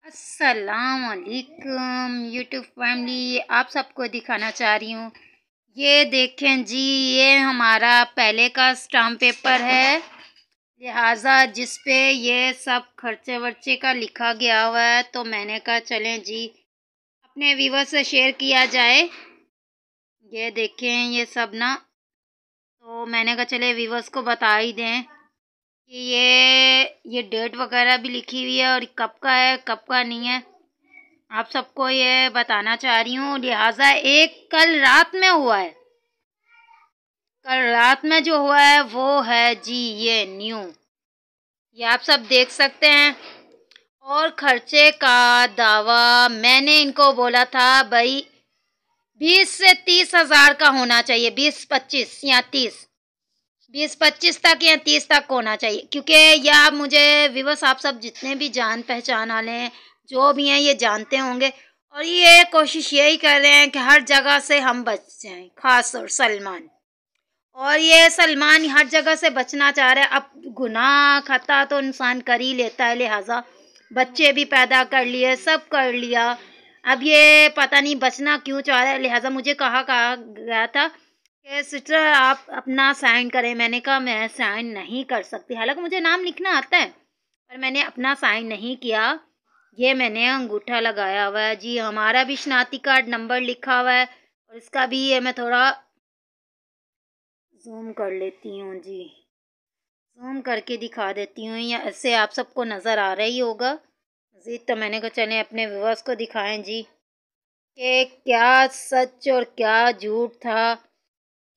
अस्सलामुअलैकुम YouTube family, आप सबको दिखाना चाह रही हूँ। ये देखें जी, ये हमारा पहले का स्टाम्प पेपर है, लिहाजा जिस पे ये सब खर्चे वर्चे का लिखा गया हुआ है। तो मैंने कहा चलें जी अपने व्यूअर्स से शेयर किया जाए। ये देखें ये सब ना, तो मैंने कहा चले व्यूअर्स को बता ही दें कि ये डेट वगैरह भी लिखी हुई है और कब का है कब का नहीं है, आप सबको ये बताना चाह रही हूँ। लिहाजा एक कल रात में हुआ है, कल रात में जो हुआ है वो है जी ये न्यू, ये आप सब देख सकते हैं। और खर्चे का दावा मैंने इनको बोला था भाई 20 से 30 हज़ार का होना चाहिए, 20-25 या 20-25 तक या 30 तक होना चाहिए, क्योंकि यह आप मुझे व्यूअर्स आप सब जितने भी जान पहचान वाले हैं जो भी हैं ये जानते होंगे, और ये कोशिश यही कर रहे हैं कि हर जगह से हम बच जाएं, ख़ास और सलमान। और ये सलमान हर जगह से बचना चाह रहा है। अब गुनाह खता तो इंसान कर ही लेता है, लिहाजा बच्चे भी पैदा कर लिए, सब कर लिया, अब ये पता नहीं बचना क्यों चाह रहा है। लिहाजा मुझे कहा गया था कि सिस्टर आप अपना साइन करें। मैंने कहा मैं साइन नहीं कर सकती, हालांकि मुझे नाम लिखना आता है, पर मैंने अपना साइन नहीं किया। ये मैंने अंगूठा लगाया हुआ है जी, हमारा भी शनाख्ती कार्ड नंबर लिखा हुआ है, और इसका भी ये मैं थोड़ा जूम कर लेती हूँ जी, जूम करके दिखा देती हूँ, या ऐसे आप सबको नज़र आ रहा ही होगा मज़ीद। तो मैंने कहा चलें अपने व्यूअर्स को दिखाएं जी कि क्या सच और क्या झूठ था।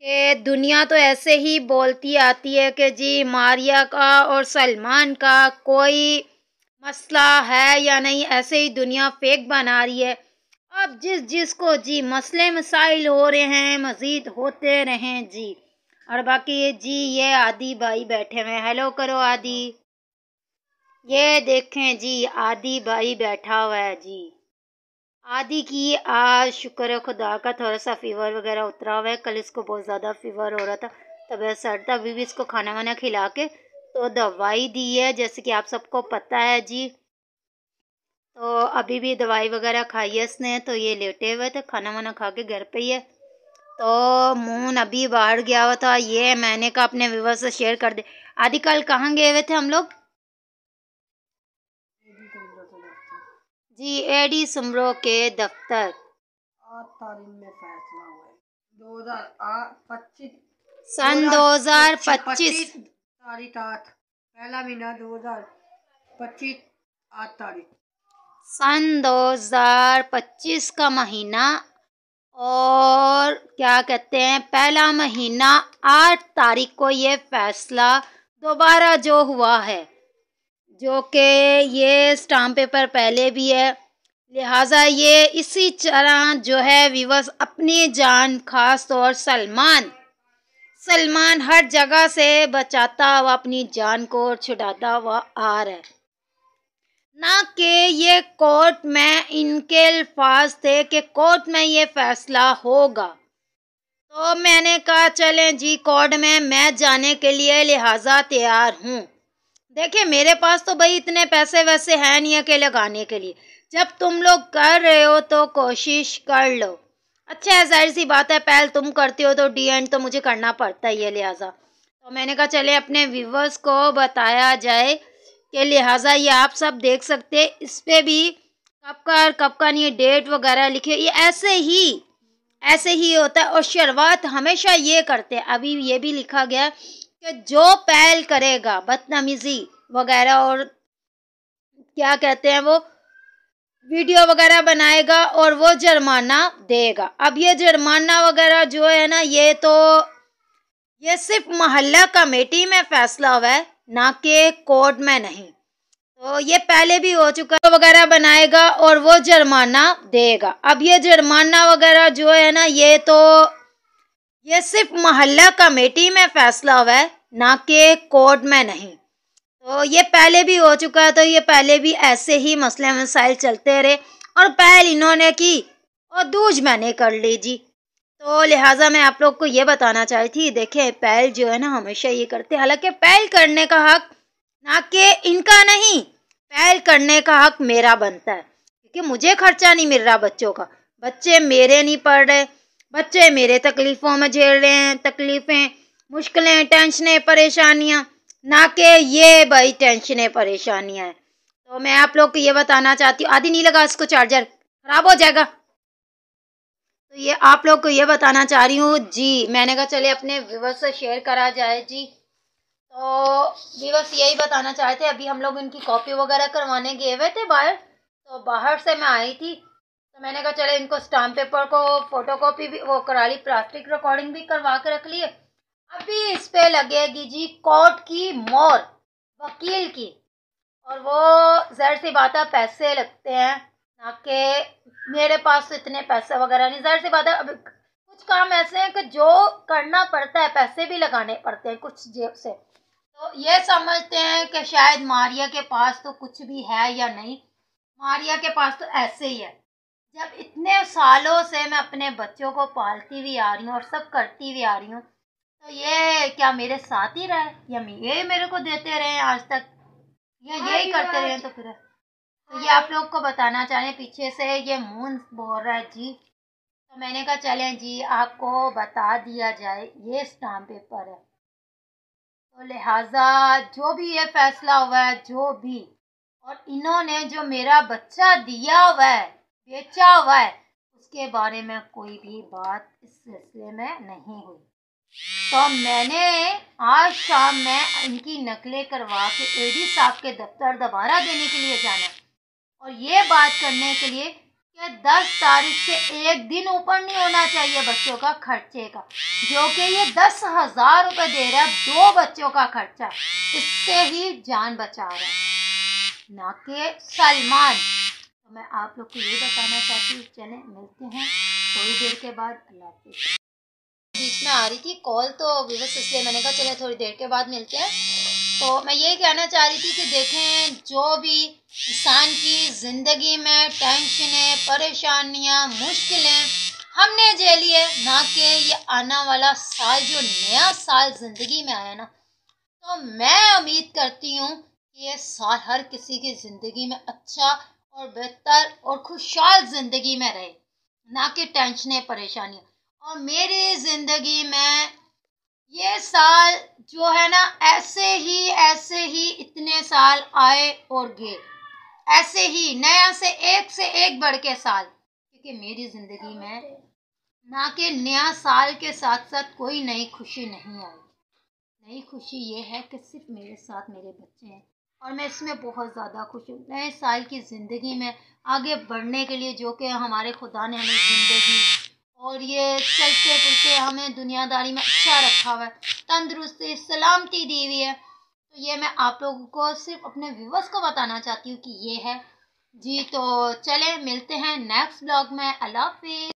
कि दुनिया तो ऐसे ही बोलती आती है कि जी मारिया का और सलमान का कोई मसला है या नहीं, ऐसे ही दुनिया फेक बना रही है। अब जिसको जी मसले मसाइल हो रहे हैं, मज़ीद होते रहें जी। और बाकी जी ये आदि भाई बैठे हुए हैं, हेलो करो आदि। ये देखें जी आदि भाई बैठा हुआ है जी। आदि की आज शुक्र है खुदा का थोड़ा सा फीवर वगैरह उतरा हुआ है, कल इसको बहुत ज़्यादा फीवर हो रहा था, तबीयत सर्द था। अभी भी इसको खाना वाना खिला के तो दवाई दी है, जैसे कि आप सबको पता है जी। तो अभी भी दवाई वगैरह खाई है इसने, तो ये लेटे हुए थे, खाना वाना खा के घर पे ही है। तो मून अभी बाहर गया हुआ था, ये मैंने कहा अपने व्यूअर्स से शेयर कर दे। आदि कल कहाँ गए हुए थे हम लोग जी? एडी सुमरो के दफ्तर। 8 तारीख में फैसला हुआ है 2025 सन 2025 तारीख 8 पहला महीना 2025 8 तारीख सन 2025 का महीना, और क्या कहते हैं पहला महीना 8 तारीख को ये फैसला दोबारा जो हुआ है, जो कि ये स्टाम्प पेपर पहले भी है। लिहाजा ये इसी तरह जो है व्यूअर्स अपनी जान, खास तौर सलमान हर जगह से बचाता हुआ अपनी जान को छुड़ाता हुआ आ रहा है। ना कि ये कोर्ट में इनके अल्फाज थे कि कोर्ट में ये फैसला होगा, तो मैंने कहा चलें जी कोर्ट में मैं जाने के लिए लिहाजा तैयार हूँ। देखिए मेरे पास तो भाई इतने पैसे वैसे हैं नहीं है कि लगाने के लिए, जब तुम लोग कर रहे हो तो कोशिश कर लो। अच्छा है, जाहिर सी बात है पहल तुम करती हो तो डी एंड तो मुझे करना पड़ता ही है, लिहाजा तो मैंने कहा चले अपने व्यूवर्स को बताया जाए कि लिहाजा ये आप सब देख सकते हैं, इस पर भी कब का नहीं डेट वगैरह लिखे, ये ऐसे ही होता है। और शुरुआत हमेशा ये करते हैं, अभी ये भी लिखा गया कि जो पहल करेगा बदतमीज़ी वगैरह और क्या कहते हैं वो वीडियो वगैरह बनाएगा और वो जुर्माना देगा। अब ये जुर्माना वगैरह जो है ना, ये सिर्फ मोहल्ला कमेटी में फैसला हुआ है, ना कि कोर्ट में नहीं। तो ये पहले भी हो चुका है, वगैरह बनाएगा और वो जुर्माना देगा। अब ये जुर्माना वगैरह जो है ना, ये सिर्फ मोहल्ला कमेटी में फैसला हुआ है, ना कि कोर्ट में नहीं। तो ये पहले भी हो चुका है, तो ये पहले भी ऐसे ही मसले मसाइल चलते रहे, और पहल इन्होंने की और दूज मैंने कर ली जी। तो लिहाजा मैं आप लोग को ये बताना चाही थी, देखें पहल जो है ना हमेशा ये करते, हालांकि पहल करने का हक ना कि इनका नहीं, पहल करने का हक मेरा बनता है, क्योंकि मुझे खर्चा नहीं मिल रहा बच्चों का। बच्चे मेरे नहीं पढ़ रहे, बच्चे मेरे तकलीफ़ों में झेल रहे हैं, तकलीफ़ें, मुश्किलें, टेंशनें, परेशानियाँ, ना कि ये भाई टेंशनें परेशानियाँ हैं। तो मैं आप लोग को ये बताना चाहती हूँ, आदि नहीं लगा इसको, चार्जर ख़राब हो जाएगा। तो ये आप लोग को ये बताना चाह रही हूँ जी। मैंने कहा चले अपने व्यूअर्स से शेयर करा जाए जी। तो व्यूअर्स यही बताना चाहते थे, अभी हम लोग इनकी कॉपी वगैरह करवाने गए हुए थे बाहर, तो बाहर से मैं आई थी, तो मैंने कहा चले इनको स्टाम्प पेपर को फोटोकॉपी भी वो करा ली, प्लास्टिक रिकॉर्डिंग भी करवा के रख लिए। अभी इस पे लगेगी जी कोर्ट की मोहर, वकील की, और वो ज़ाहिर सी बात है पैसे लगते हैं, ना कि मेरे पास तो इतने पैसे वगैरह नहीं। ज़ाहिर सी बात है अब कुछ काम ऐसे हैं कि जो करना पड़ता है, पैसे भी लगाने पड़ते हैं कुछ जेब से। तो ये समझते हैं कि शायद मारिया के पास तो कुछ भी है या नहीं, मारिया के पास तो ऐसे ही है। जब इतने सालों से मैं अपने बच्चों को पालती हुई आ रही हूँ और सब करती हुई आ रही हूँ, तो ये क्या मेरे साथ ही रहे या ये मेरे को देते रहे आज तक, या यही करते रहे? तो फिर तो ये आप लोग को बताना चाहें, पीछे से ये मून बोल रहा है जी। तो मैंने कहा चलें जी आपको बता दिया जाए, ये स्टाम्प पेपर है। तो लिहाजा जो भी ये फैसला हुआ है, जो भी, और इन्होंने जो मेरा बच्चा दिया हुआ है, बेचा हुआ है, उसके बारे में कोई भी बात इस सिलसिले में नहीं हुई। तो मैंने आज शाम में इनकी नकलें करवा के एडी साहब के दफ्तर दोबारा देने के लिए जाना, और ये बात करने के लिए कि 10 तारीख से एक दिन ऊपर नहीं होना चाहिए बच्चों का खर्चे का, जो कि ये 10,000 रुपये दे रहा है 2 बच्चों का खर्चा, इससे ही जान बचा रहा है, ना कि सलमान। तो मैं आप लोग को ये बताना चाहती हूँ, चलें मिलते हैं थोड़ी देर के बाद। अल्लाह हाफिज़। बीच में आ रही थी कॉल तो विवश, इसलिए मैंने कहा चले थोड़ी देर के बाद मिलते हैं। तो मैं ये कहना चाह रही थी कि देखें, जो भी इंसान की ज़िंदगी में टेंशनें, परेशानियां, मुश्किलें हमने झेली है, ना कि ये आने वाला साल जो नया साल ज़िंदगी में आया ना, तो मैं उम्मीद करती हूँ कि ये साल हर किसी की ज़िंदगी में अच्छा और बेहतर और खुशहाल ज़िंदगी में रहे, ना कि टेंशनें, परेशानियाँ। और मेरी ज़िंदगी में ये साल जो है ना, ऐसे ही इतने साल आए और गए, ऐसे ही नया से एक बढ़ के साल, क्योंकि मेरी ज़िंदगी में ना कि नया साल के साथ साथ कोई नई खुशी नहीं आई। नई खुशी ये है कि सिर्फ मेरे साथ मेरे बच्चे हैं, और मैं इसमें बहुत ज़्यादा खुश हूँ। नए साल की ज़िंदगी में आगे बढ़ने के लिए, जो कि हमारे खुदा ने हमें ज़िंदगी और ये चलते फिरते हमें दुनियादारी में अच्छा रखा हुआ है, तंदुरुस्ती, सलामती दी हुई है। तो ये मैं आप लोगों को सिर्फ अपने व्यूअर्स को बताना चाहती हूँ कि ये है जी। तो चले मिलते हैं नेक्स्ट ब्लॉग में। अल्लाह हाफिज़।